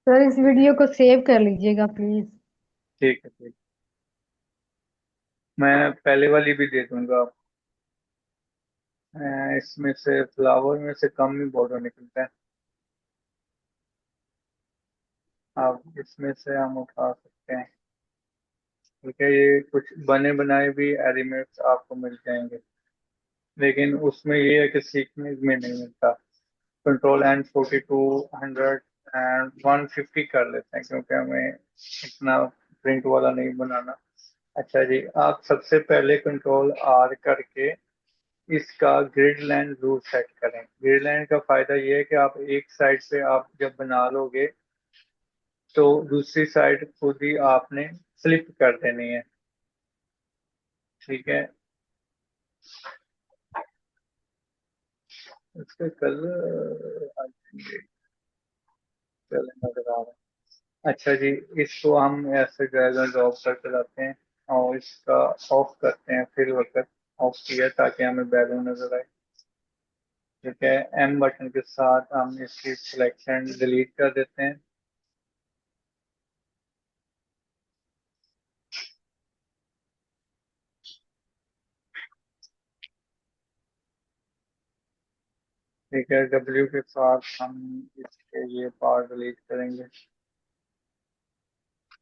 Sir इस video को save कर लीजिएगा प्लीज। ठीक है, ठीक। मैं पहले वाली भी दे दूंगा आपको। इसमें से फ्लावर में से कम ही बॉर्डर निकलता है। अब इसमें से हम उठा सकते हैं। ठीक है, ये कुछ बने बनाए भी एलिमेंट्स आपको मिल जाएंगे, लेकिन उसमें ये है कि सीखने में नहीं मिलता। कंट्रोल एंड 4200 एंड 150 कर लेते हैं, क्योंकि हमें इतना प्रिंट वाला नहीं बनाना। अच्छा जी, आप सबसे पहले कंट्रोल आर करके इसका ग्रिड लाइन रूल सेट करें। ग्रिड लाइन का फायदा ये है कि आप एक साइड से आप जब बना लोगे तो दूसरी साइड खुद ही आपने फ्लिप कर देनी है। ठीक है, इसका कलर नजर आ रहा है। अच्छा जी, इसको हम ऐसे ड्रैग एंड ड्रॉप करके लाते हैं और इसका ऑफ करते हैं, फिर वक्त ऑफ किया ताकि हमें बैलून नजर आए। ठीक है, एम बटन के साथ हम इसकी सिलेक्शन डिलीट कर देते हैं। ठीक है, डब्ल्यू के साथ हम इसके ये पार्ट डिलीट करेंगे।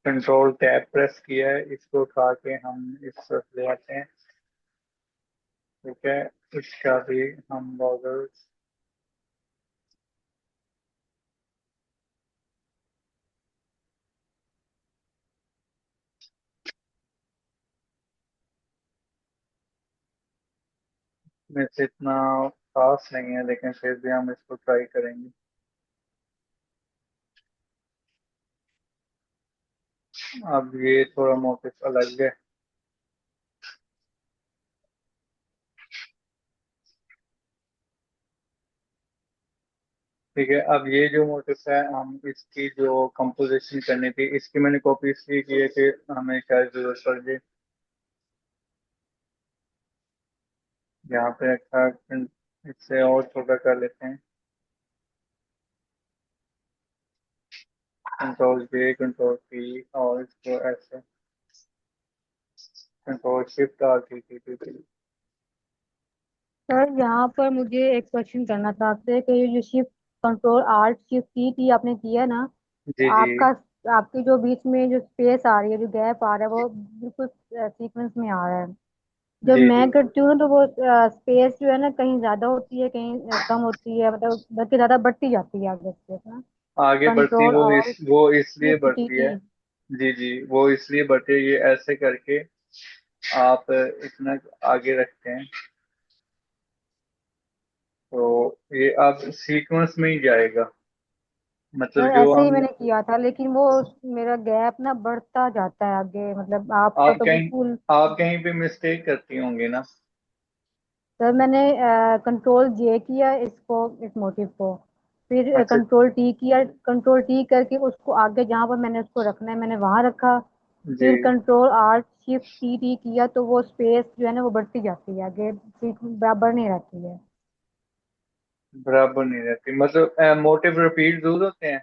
कंट्रोल टैब प्रेस किया है, इसको उठा के हम इस तरफ ले आते हैं। ठीक है, इसका भी हम बॉर्डर में से इतना खास नहीं है, लेकिन फिर भी हम इसको ट्राई करेंगे। अब ये थोड़ा मोटिव अलग है। ठीक है, अब ये जो मोटिव है, हम इसकी जो कंपोजिशन करनी थी, इसकी मैंने कॉपी इसलिए की है कि हमें शायद जरूरत पड़ जाए। यहाँ पे अच्छा इससे और छोटा कर लेते हैं। कंट्रोल जे, कंट्रोल पी, और इसको ऐसे कंट्रोल शिफ्ट आर की। सर यहाँ पर मुझे एक क्वेश्चन करना था आपसे कि ये जो शिफ्ट कंट्रोल आर्ट शिफ्ट की थी आपने किया ना, तो जी जी। आपका आपके जो बीच में जो स्पेस आ रही है, जो गैप आ रहा है, वो बिल्कुल सीक्वेंस में आ रहा है। जब जी जी। मैं करती हूँ ना तो वो स्पेस जो है ना कहीं ज्यादा होती है, कहीं कम होती है, मतलब बल्कि ज्यादा बढ़ती जाती है आगे स्पेस ना। आगे बढ़ती कंट्रोल और वो इसलिए शिफ्ट टी बढ़ती है। टी जी जी, वो इसलिए बढ़ती है, ये ऐसे करके आप इतना आगे रखते हैं तो ये अब सीक्वेंस में ही जाएगा। मतलब सर जो ऐसे ही हम मैंने किया था, लेकिन वो मेरा गैप ना बढ़ता जाता है आगे, मतलब आपका आप तो कहीं बिल्कुल। आप कहीं पे मिस्टेक करती होंगे ना। सर मैंने कंट्रोल जे किया इसको, इस मोटिव को, फिर अच्छा कंट्रोल टी किया, कंट्रोल टी करके उसको आगे जहाँ पर मैंने उसको रखना है मैंने वहां रखा। जी, फिर control R shift T T किया तो वो स्पेस जो है ना वो बढ़ती जाती है आगे, ठीक बराबर नहीं रहती है। बराबर नहीं रहती, मतलब मोटिव रिपीट जरूर होते हैं।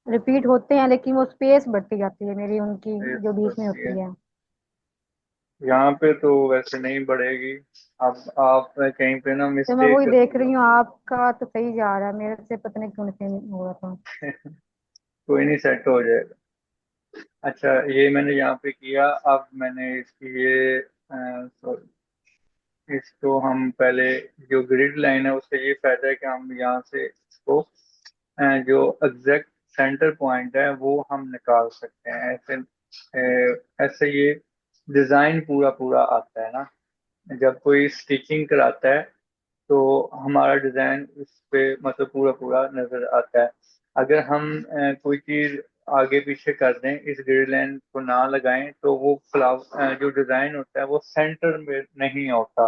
रिपीट होते हैं लेकिन वो स्पेस बढ़ती जाती है मेरी, उनकी ये जो बीच में बढ़ती है। होती है। यहाँ पे तो वैसे नहीं बढ़ेगी। अब आप कहीं पे ना तो मैं मिस्टेक वही देख करती रही हो। हूँ, आपका तो सही जा रहा है, मेरे से पता नहीं क्यों नहीं हो रहा था। कोई नहीं, सेट हो जाएगा। अच्छा, ये मैंने यहाँ पे किया। अब मैंने इसकी ये sorry, इसको हम पहले जो ग्रिड लाइन है उसका ये फायदा है कि हम यहाँ से इसको जो एग्जैक्ट सेंटर पॉइंट है वो हम निकाल सकते हैं। ऐसे ये डिजाइन पूरा पूरा आता है ना। जब कोई स्टिचिंग कराता है तो हमारा डिजाइन उस पे मतलब पूरा पूरा नजर आता है। अगर हम कोई चीज आगे पीछे कर दें, इस ग्रिड लाइन को ना लगाएं, तो वो फ्लावर जो डिजाइन होता है वो सेंटर में नहीं होता।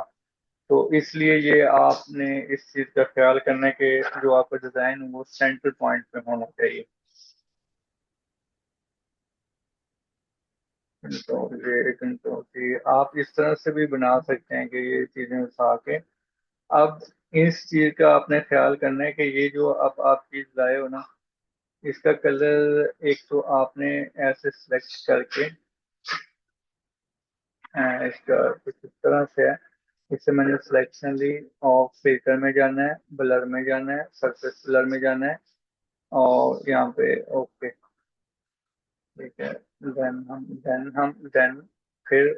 तो इसलिए ये आपने इस चीज का ख्याल करना है कि जो आपका डिजाइन है वो सेंटर पॉइंट पे होना चाहिए। कंट्रोल जी, आप इस तरह से भी बना सकते हैं कि ये चीजें उठा के। अब इस चीज का आपने ख्याल करना है कि ये जो अब आप चीज लाए हो ना, इसका कलर एक तो आपने ऐसे सिलेक्ट करके इसका कुछ इस तरह से है। इससे मैंने सिलेक्शन ली और फिल्टर में जाना है, ब्लर में जाना है, सरफेस ब्लर में जाना है, और यहाँ पे ओके, ठीक है। देन फिर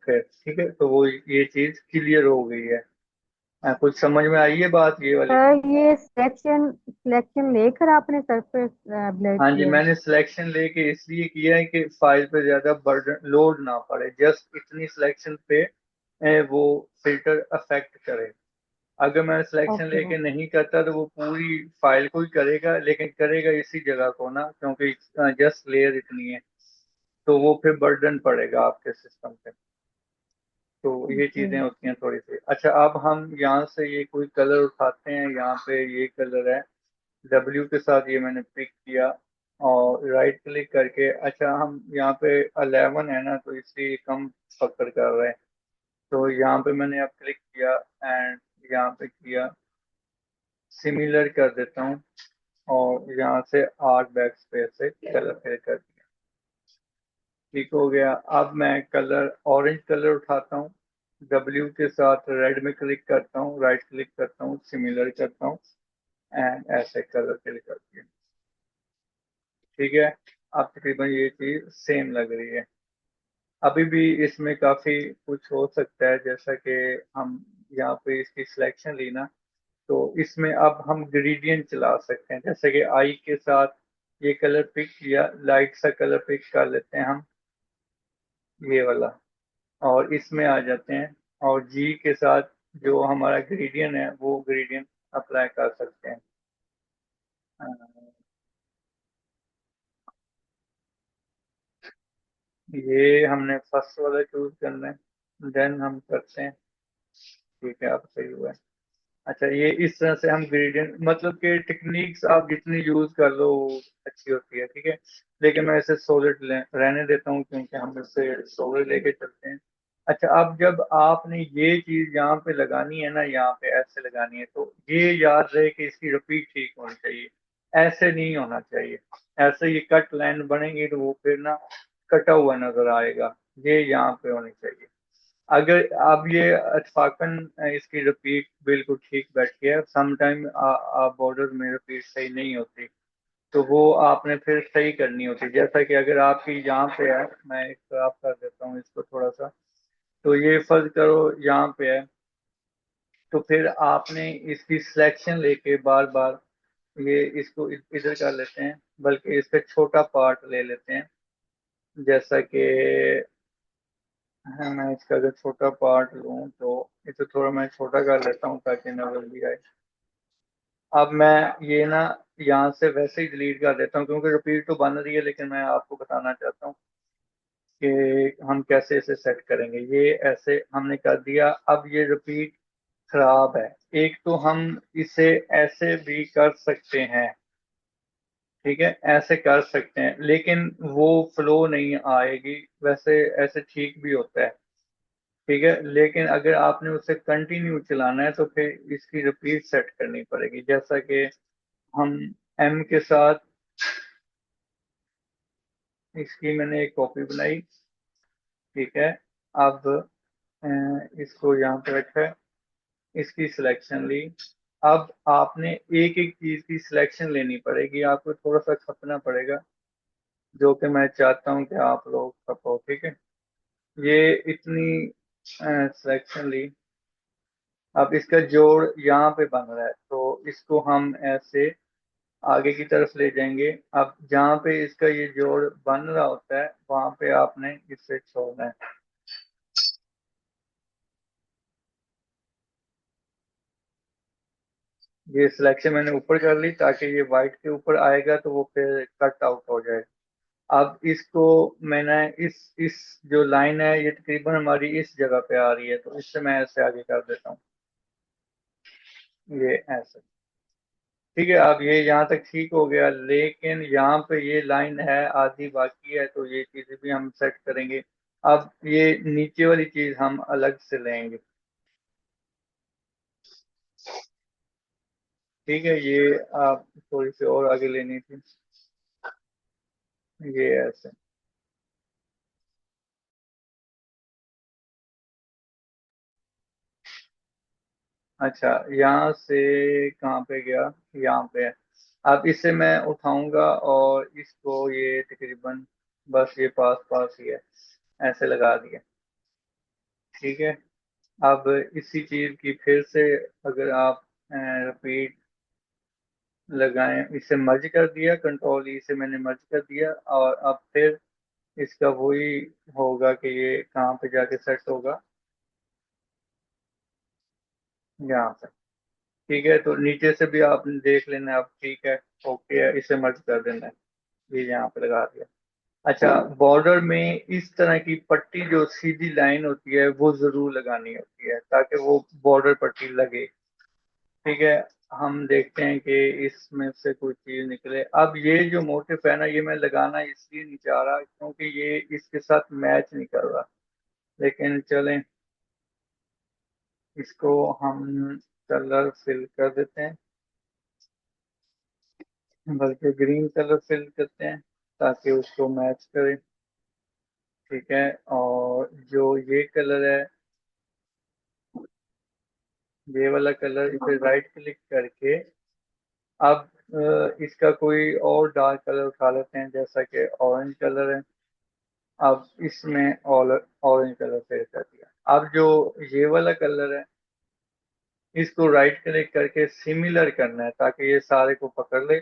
फिर ठीक है, तो वो ये चीज क्लियर हो गई है। कुछ समझ में आई है बात ये वाली? सर ये सिलेक्शन सिलेक्शन लेकर आपने सरफेस ब्लर हाँ जी, किया है? मैंने सिलेक्शन लेके इसलिए किया है कि फाइल पे ज्यादा बर्डन लोड ना पड़े, जस्ट इतनी सिलेक्शन पे वो फिल्टर अफेक्ट करे। अगर मैं सिलेक्शन ओके लेके नहीं करता तो वो पूरी फाइल को ही करेगा, लेकिन करेगा इसी जगह को ना, क्योंकि जस्ट लेयर इतनी है, तो वो फिर बर्डन पड़ेगा आपके सिस्टम पे। तो ये ओके। चीजें होती हैं थोड़ी सी। अच्छा, अब हम यहाँ से ये कोई कलर उठाते हैं, यहाँ पे ये कलर है, W के साथ ये मैंने पिक किया और राइट क्लिक करके, अच्छा हम यहाँ पे 11 है ना, तो इसलिए कम पकड़ कर रहे हैं, तो यहाँ पे मैंने अब क्लिक किया एंड यहाँ पे किया सिमिलर कर देता हूँ, और यहाँ से आर्ट बैक स्पेस से कलर फिल कर दिया, ठीक हो गया। अब मैं कलर ऑरेंज कलर उठाता हूँ, W के साथ रेड में क्लिक करता हूँ, राइट क्लिक करता हूँ, सिमिलर करता हूँ एंड ऐसे कलर फिल कर दिया, ठीक है। अब तकरीबन ये चीज सेम लग रही है। अभी भी इसमें काफी कुछ हो सकता है, जैसा कि हम यहाँ पे इसकी सिलेक्शन ली ना, तो इसमें अब हम ग्रेडियंट चला सकते हैं, जैसे कि आई के साथ ये कलर पिक किया, लाइट सा कलर पिक कर लेते हैं हम, ये वाला, और इसमें आ जाते हैं, और जी के साथ जो हमारा ग्रेडियंट है वो ग्रेडियंट अप्लाई कर सकते हैं। अ, ये हमने फर्स्ट वाला चूज करना है, देन हम करते हैं, ठीक है, अब सही हुआ है। अच्छा, ये इस तरह से हम ग्रेडियंट, मतलब कि टेक्निक्स आप जितनी यूज कर लो वो अच्छी होती है, ठीक है। लेकिन मैं इसे सॉलिड रहने देता हूँ, क्योंकि हम इससे सॉलिड लेके चलते हैं। अच्छा, अब जब आपने ये चीज यहाँ पे लगानी है ना, यहाँ पे ऐसे लगानी है, तो ये याद रहे कि इसकी रिपीट ठीक होनी चाहिए, ऐसे नहीं होना चाहिए। ऐसे ये कट लाइन बनेगी तो वो फिर ना कटा हुआ नजर आएगा, ये यहाँ पे होनी चाहिए। अगर अब ये इत्फाकन इसकी रिपीट बिल्कुल ठीक बैठी है, समटाइम बॉर्डर में रिपीट सही नहीं होती, तो वो आपने फिर सही करनी होती है। जैसा कि अगर आपकी यहाँ पे है, मैं एक साफ कर देता हूँ इसको थोड़ा सा, तो ये फर्ज करो यहाँ पे है, तो फिर आपने इसकी सिलेक्शन लेके बार बार ये इसको इधर कर लेते हैं, बल्कि इसका छोटा पार्ट ले लेते हैं, जैसा कि है। मैं इसका अगर छोटा पार्ट लूँ तो इसे थोड़ा मैं छोटा कर लेता हूँ ताकि नजर भी आए। अब मैं ये ना यहाँ से वैसे ही डिलीट कर देता हूँ, क्योंकि रिपीट तो बन रही है, लेकिन मैं आपको बताना चाहता हूँ कि हम कैसे इसे सेट करेंगे। ये ऐसे हमने कर दिया, अब ये रिपीट खराब है। एक तो हम इसे ऐसे भी कर सकते हैं, ठीक है, ऐसे कर सकते हैं, लेकिन वो फ्लो नहीं आएगी। वैसे ऐसे ठीक भी होता है, ठीक है, लेकिन अगर आपने उसे कंटिन्यू चलाना है तो फिर इसकी रिपीट सेट करनी पड़ेगी, जैसा कि हम एम के साथ इसकी मैंने एक कॉपी बनाई, ठीक है। अब इसको यहाँ पे रखा है, इसकी सिलेक्शन ली। अब आपने एक एक चीज की सिलेक्शन लेनी पड़ेगी, आपको थोड़ा सा खपना पड़ेगा, जो कि मैं चाहता हूँ कि आप लोग खपो, ठीक है। ये इतनी सिलेक्शन ली। अब इसका जोड़ यहाँ पे बन रहा है, तो इसको हम ऐसे आगे की तरफ ले जाएंगे। अब जहाँ पे इसका ये जोड़ बन रहा होता है, वहां पे आपने इसे छोड़ना है। ये सिलेक्शन मैंने ऊपर कर ली ताकि ये व्हाइट के ऊपर आएगा तो वो फिर कट आउट हो जाए। अब इसको मैंने इस जो लाइन है ये तकरीबन हमारी इस जगह पे आ रही है, तो इससे मैं ऐसे आगे कर देता हूँ, ये ऐसे, ठीक है। अब ये यहाँ तक ठीक हो गया, लेकिन यहाँ पे ये लाइन है आधी बाकी है, तो ये चीजें भी हम सेट करेंगे। अब ये नीचे वाली चीज हम अलग से लेंगे, ठीक है, ये आप थोड़ी सी और आगे लेनी थी, ये ऐसे। अच्छा, यहाँ से कहाँ पे गया, यहाँ पे है। अब इसे मैं उठाऊंगा और इसको ये तकरीबन बस ये पास पास ही है, ऐसे लगा दिया। ठीक है। अब इसी चीज की फिर से अगर आप रिपीट लगाएं, इसे मर्ज कर दिया, कंट्रोल ई से मैंने मर्ज कर दिया, और अब फिर इसका वही होगा कि ये कहाँ पे जाके सेट होगा, यहाँ पे। ठीक है, तो नीचे से भी आप देख लेना, अब ठीक है, ओके है, इसे मर्ज कर देना है, ये यहाँ पे लगा दिया। अच्छा, बॉर्डर में इस तरह की पट्टी जो सीधी लाइन होती है वो जरूर लगानी होती है, ताकि वो बॉर्डर पट्टी लगे। ठीक है, हम देखते हैं कि इसमें से कोई चीज निकले। अब ये जो मोटिफ है ना, ये मैं लगाना इसलिए नहीं चाह रहा क्योंकि ये इसके साथ मैच नहीं कर रहा, लेकिन चलें, इसको हम कलर फिल कर देते हैं, बल्कि ग्रीन कलर फिल करते हैं ताकि उसको मैच करे। ठीक है, और जो ये कलर है, ये वाला कलर, इसे राइट क्लिक करके अब इसका कोई और डार्क कलर उठा लेते हैं, जैसा कि ऑरेंज कलर है। अब इसमें ऑरेंज कलर फिल कर दिया। अब जो ये वाला कलर है, इसको राइट क्लिक करके सिमिलर करना है ताकि ये सारे को पकड़ ले,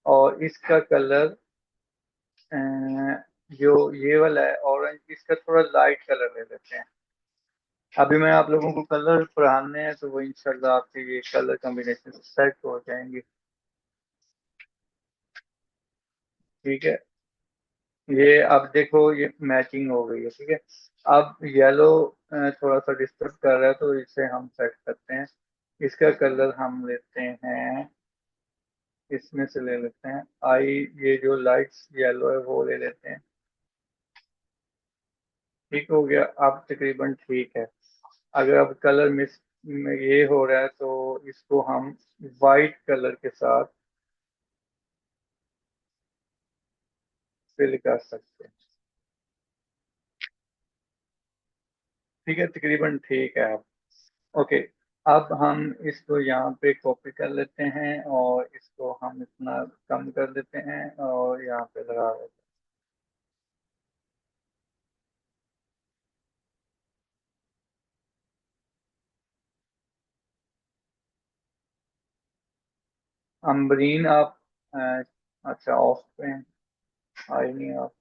और इसका कलर जो ये वाला है ऑरेंज, इसका थोड़ा लाइट कलर ले लेते हैं। अभी मैं आप लोगों को कलर पढ़ाने हैं, तो वो इंशाल्लाह आपके ये कलर कॉम्बिनेशन सेट हो जाएंगे। ठीक है, ये अब देखो ये मैचिंग हो गई है। ठीक है, अब येलो थोड़ा सा डिस्टर्ब कर रहा है, तो इसे हम सेट करते हैं। इसका कलर हम लेते हैं, इसमें से ले लेते हैं आई, ये जो लाइट्स येलो है वो ले लेते हैं। ठीक हो गया, अब तकरीबन ठीक है। अगर अब कलर मिस में ये हो रहा है, तो इसको हम वाइट कलर के साथ फिल कर सकते हैं। ठीक है, तकरीबन ठीक है अब। ओके, अब हम इसको यहाँ पे कॉपी कर लेते हैं और इसको हम इतना कम कर देते हैं और यहाँ पे लगा देते हैं। अम्बरीन आप अच्छा ऑफ पे हैं, आई नहीं आप।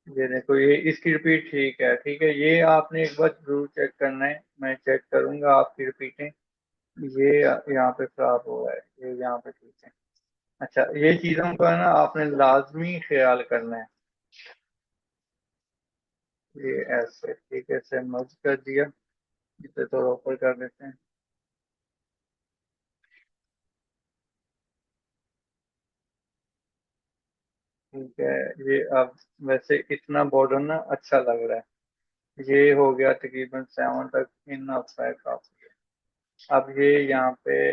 ये देखो, ये इसकी रिपीट ठीक है। ठीक है, ये आपने एक बार जरूर चेक करना है, मैं चेक करूंगा आपकी रिपीटें। ये यहाँ पे खराब हो रहा है, ये यहाँ पे ठीक है। अच्छा, ये चीजों का ना आपने लाजमी ख्याल करना है। ये ऐसे ठीक है, इसे मर्ज कर दिया, इसे थोड़ा ऊपर कर देते हैं। ठीक है, ये अब वैसे इतना बॉर्डर ना अच्छा लग रहा है। ये हो गया तकरीबन 7 तक इन आता है काफी है। अब ये यहाँ पे,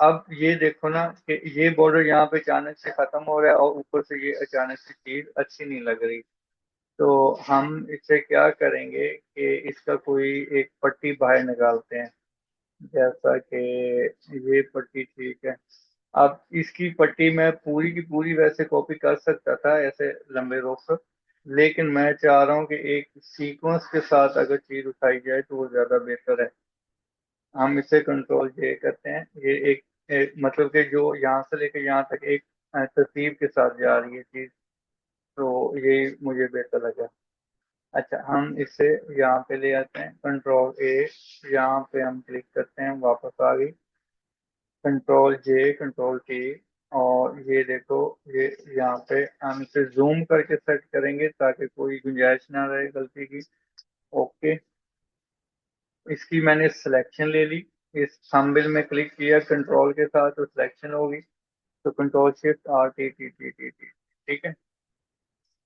अब ये देखो ना कि ये बॉर्डर यहाँ पे अचानक से खत्म हो रहा है और ऊपर से ये अचानक से चीज अच्छी नहीं लग रही। तो हम इससे क्या करेंगे कि इसका कोई एक पट्टी बाहर निकालते हैं, जैसा कि ये पट्टी ठीक है। अब इसकी पट्टी मैं पूरी की पूरी वैसे कॉपी कर सकता था ऐसे लंबे रोप पर, लेकिन मैं चाह रहा हूँ कि एक सीक्वेंस के साथ अगर चीज उठाई जाए तो वो ज्यादा बेहतर है। हम इसे कंट्रोल जे करते हैं, ये एक मतलब कि जो यहाँ से लेकर यहाँ तक एक तरतीब के साथ जा रही है चीज, तो ये मुझे बेहतर लगा। अच्छा, हम इसे यहाँ पे ले आते हैं, कंट्रोल ए, यहाँ पे हम क्लिक करते हैं, वापस आ गई, कंट्रोल जे, कंट्रोल टी, और ये देखो, ये यहाँ पे हम इसे जूम करके सेट करेंगे ताकि कोई गुंजाइश ना रहे गलती की। ओके, इसकी मैंने सिलेक्शन ले ली, इस थंबनेल में क्लिक किया कंट्रोल के साथ तो सिलेक्शन होगी, तो control shift R T T T T T. ठीक है,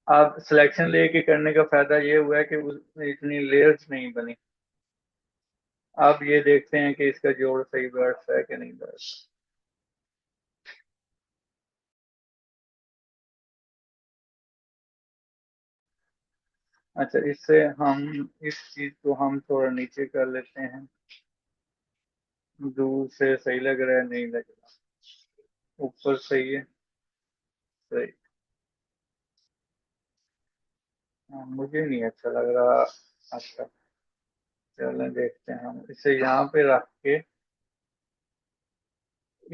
अब सिलेक्शन लेके करने का फायदा ये हुआ है कि इतनी लेयर्स नहीं बनी। अब ये देखते हैं कि इसका जोड़ सही बैठता है कि नहीं बैठता। अच्छा, इससे हम इस चीज को हम थोड़ा नीचे कर लेते हैं। दूर से सही लग रहा है, नहीं लग रहा। ऊपर सही है। सही। हाँ, मुझे नहीं अच्छा लग रहा। अच्छा, चलो देखते हैं। हम इसे यहाँ पे रख के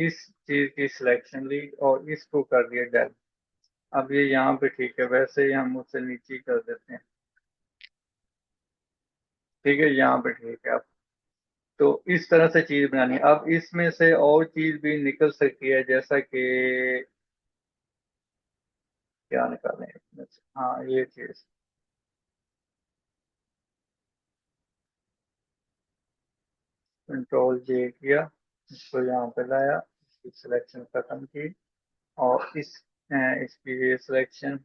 इस चीज की सिलेक्शन ली और इसको कर दिया डेल। अब ये यहाँ पे ठीक है, वैसे ही हम उसे नीचे ही कर देते हैं। ठीक है, यहाँ पे ठीक है। अब तो इस तरह से चीज बनानी है। अब इसमें से और चीज भी निकल सकती है, जैसा कि क्या निकालें इसमें से। हाँ, ये चीज कंट्रोल जे किया, इसको यहाँ पे लाया, इसकी सिलेक्शन खत्म की, और इसकी ये सिलेक्शन,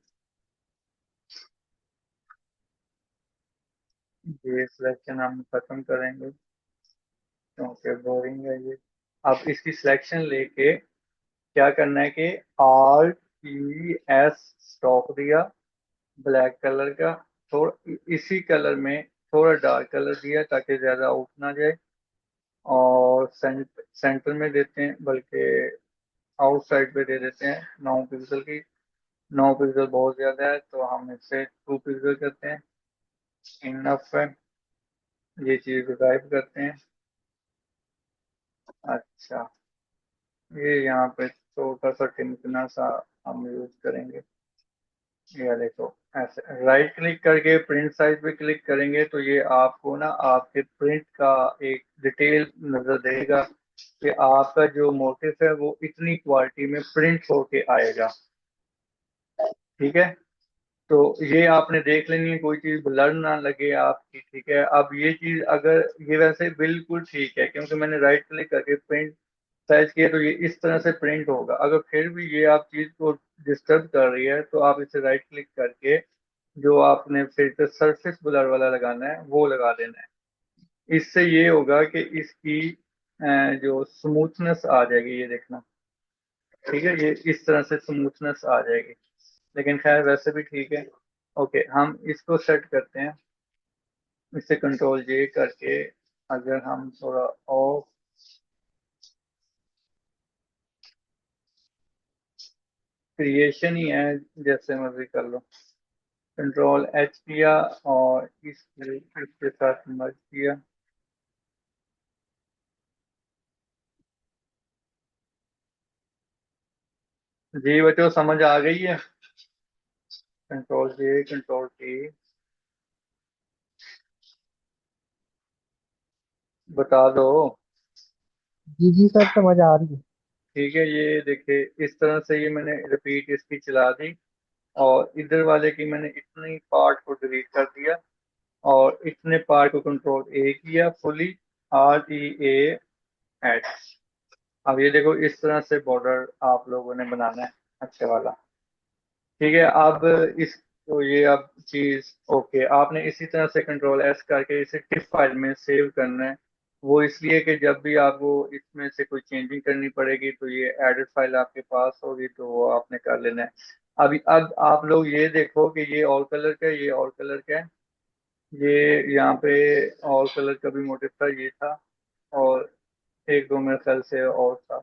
ये सिलेक्शन हम खत्म करेंगे क्योंकि बोरिंग है ये। अब इसकी सिलेक्शन लेके क्या करना है कि RTS स्टॉक दिया ब्लैक कलर का, थोड़ा इसी कलर में थोड़ा डार्क कलर दिया ताकि ज्यादा उठ ना जाए, और सेंटर में देते हैं, बल्कि आउटसाइड पे दे देते हैं 9 पिक्सल की। 9 पिक्सल बहुत ज्यादा है तो हम इसे 2 पिक्सल करते हैं। इनफ है। ये चीज गायब करते हैं। अच्छा, ये यहाँ पे छोटा सा टिमकना सा हम यूज करेंगे। ये देखो, ऐसे राइट क्लिक करके प्रिंट साइज पे क्लिक करेंगे तो ये आपको ना आपके प्रिंट का एक डिटेल नजर देगा कि आपका जो मोटिफ है वो इतनी क्वालिटी में प्रिंट होके आएगा। ठीक है, तो ये आपने देख लेनी है, कोई चीज ब्लर ना लगे आपकी। ठीक है, अब ये चीज अगर ये वैसे बिल्कुल ठीक है क्योंकि मैंने राइट क्लिक करके प्रिंट साइज किया तो ये इस तरह से प्रिंट होगा। अगर फिर भी ये आप चीज को डिस्टर्ब कर रही है तो आप इसे राइट क्लिक करके जो आपने फिल्टर सरफेस ब्लर वाला लगाना है वो लगा देना है। इससे ये होगा कि इसकी जो स्मूथनेस आ जाएगी, ये देखना। ठीक है, ये इस तरह से स्मूथनेस आ जाएगी। लेकिन खैर वैसे भी ठीक है। ओके, हम इसको सेट करते हैं। इसे कंट्रोल जे करके अगर हम थोड़ा ऑफ क्रिएशन ही है, जैसे मर्जी कर लो। कंट्रोल एच किया और इसके साथ मर्ज किया। जी बच्चों, समझ आ गई है? कंट्रोल जे, कंट्रोल टी, बता दो। जी जी सर, समझ आ रही है। ठीक है, ये देखिए इस तरह से ये मैंने रिपीट इसकी चला दी, और इधर वाले की मैंने इतनी पार्ट को डिलीट कर दिया, और इतने पार्ट को कंट्रोल ए किया फुली, RTAH। अब ये देखो इस तरह से बॉर्डर आप लोगों ने बनाना है, अच्छे वाला। ठीक है, अब इस तो ये अब चीज ओके, आपने इसी तरह से कंट्रोल एस करके इसे टिप फाइल में सेव करना है। वो इसलिए कि जब भी आपको इसमें से कोई चेंजिंग करनी पड़ेगी तो ये एडिट फाइल आपके पास होगी, तो वो आपने कर लेना है। अभी अब आप लोग ये देखो कि ये ऑल कलर का है, ये ऑल कलर का है। ये यहाँ पे ऑल कलर का भी मोटिव था, ये था, और एक दो मेरे ख्याल से और था।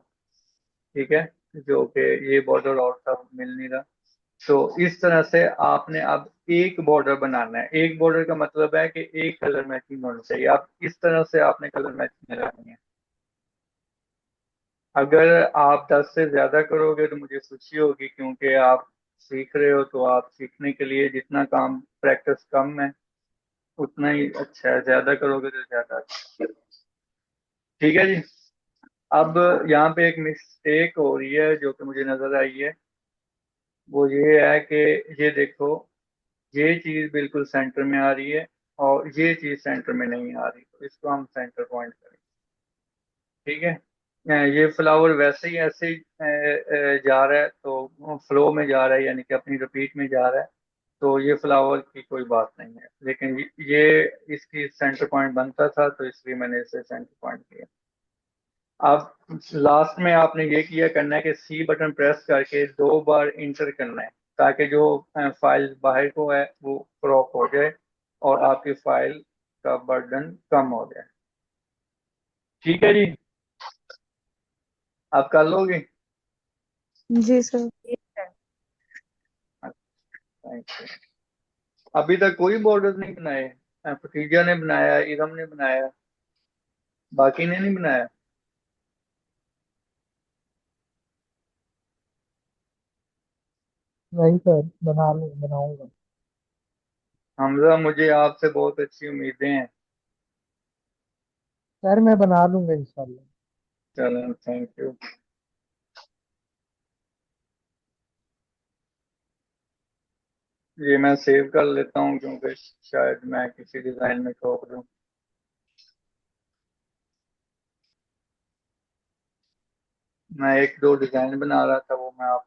ठीक है, जो कि ये बॉर्डर और था, मिल नहीं रहा। तो इस तरह से आपने अब एक बॉर्डर बनाना है। एक बॉर्डर का मतलब है कि एक कलर मैचिंग होनी चाहिए। अब इस तरह से आपने कलर मैचिंग लगानी है। अगर आप 10 से ज्यादा करोगे तो मुझे खुशी होगी, क्योंकि आप सीख रहे हो, तो आप सीखने के लिए जितना काम प्रैक्टिस कम है उतना ही अच्छा है, ज्यादा करोगे तो ज्यादा अच्छा। ठीक है जी। अब यहाँ पे एक मिस्टेक हो रही है जो कि मुझे नजर आई है, वो ये है कि ये देखो, ये चीज बिल्कुल सेंटर में आ रही है और ये चीज सेंटर में नहीं आ रही, तो इसको हम सेंटर पॉइंट करेंगे। ठीक है, ये फ्लावर वैसे ही ऐसे ही जा रहा है, तो फ्लो में जा रहा है, यानी कि अपनी रिपीट में जा रहा है। तो ये फ्लावर की कोई बात नहीं है, लेकिन ये इसकी सेंटर पॉइंट बनता था, तो इसलिए मैंने इसे सेंटर पॉइंट किया। अब लास्ट में आपने ये किया करना है कि सी बटन प्रेस करके 2 बार इंटर करना है, ताकि जो फाइल बाहर को है वो क्रॉप हो जाए और आपकी फाइल का बर्डन कम हो जाए। ठीक है जी, आप कर लोगे? जी सर। ठीक है। Thank you. अभी तक कोई बॉर्डर नहीं बनाए? फतीजा ने बनाया, इरम ने बनाया, बाकी ने नहीं बनाया? नहीं सर, बनाऊंगा। हमजा, मुझे आपसे बहुत अच्छी उम्मीदें हैं। सर मैं बना लूंगा इंशाल्लाह। चलो, थैंक यू। ये मैं सेव कर लेता हूँ, क्योंकि शायद मैं किसी डिजाइन में ठोक दूँ। मैं 1-2 डिजाइन बना रहा था, वो मैं आप